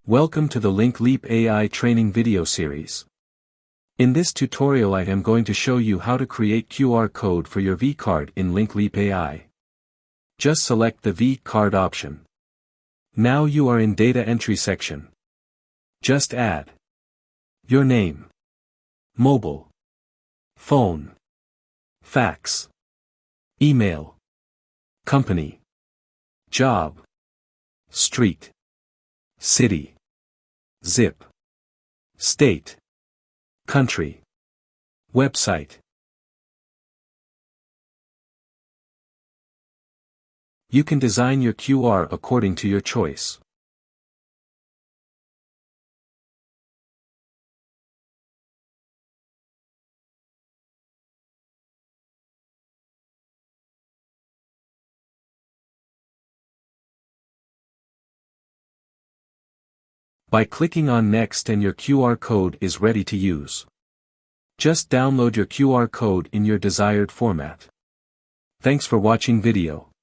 Welcome to the LinkLeap AI training video series. In this tutorial I am going to show you how to create QR code for your V-Card in LinkLeap AI. Just select the V-Card option. Now you are in data entry section. Just add your name, mobile, phone, fax, email, company, job, street, city, zip, state, country, website. You can design your QR according to your choice. By clicking on Next and your QR code is ready to use. Just download your QR code in your desired format. Thanks for watching video.